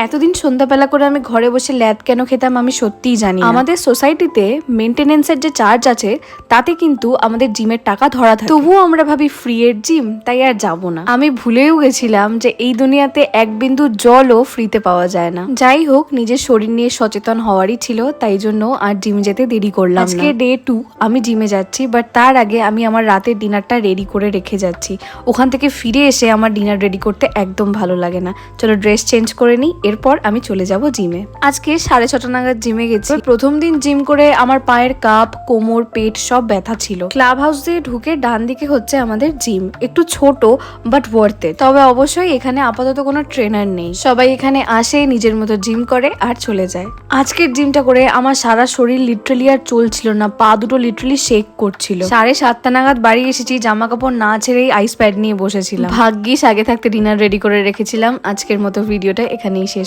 এতদিন সন্ধ্যাবেলা করে আমি ঘরে বসে ল্যাদ কেন খেতাম আমি সত্যিই জানি না। আমাদের সোসাইটিতে মেনটেনেন্সের যে চার্জ আছে তাতে কিন্তু আমাদের জিমের টাকা ধরা থাকে, তবুও আমরা ভাবি ফ্রি এর জিম, তাই আর যাব না। আমি ভুলেও গেছিলাম যে এই দুনিয়াতে এক বিন্দু জলও ফ্রিতে পাওয়া যায় না। যাই হোক, নিজের শরীর নিয়ে সচেতন হওয়ারই ছিল, তাই জন্য আর জিম যেতে দেরি করলাম না। আজকে ডে 2 আমি জিমে যাচ্ছি, বাট তার আগে আমি আমার রাতের ডিনারটা রেডি করে রেখে যাচ্ছি। ওখান থেকে ফিরে এসে আমার ডিনার রেডি করতে একদম ভালো লাগে না। চলো ড্রেস চেঞ্জ করে নিই, এরপর আমি চলে যাব জিমে। আজকে 6:30 নাগাদ জিমে গেছি। প্রথম দিন জিম করে আমার পায়ের কাপ, কোমর, পেট সব ব্যথা ছিল। ক্লাব হাউস দিয়ে ঢুকে ডান দিকে হচ্ছে আমাদের জিম, একটু ছোট বাট ওয়ার্থ ইট। তবে অবশ্যই এখানে আপাতত কোনো ট্রেনার নেই, সবাই এখানে আসে, নিজের মতো জিম করে আর চলে যায়। আজকের জিমটা করে আমার সারা শরীর লিটারালি আর চলছিল না, পা দুটো লিটারালি শেক করছিল। 7:30 নাগাদ বাড়ি এসেছি, জামা কাপড় না ছেড়েই আইস প্যাড নিয়ে বসেছিলাম। ভাগ্যিস আগে থাকতে ডিনার রেডি করে রেখেছিলাম। আজকের মতো ভিডিওটা এখানেই শেষ।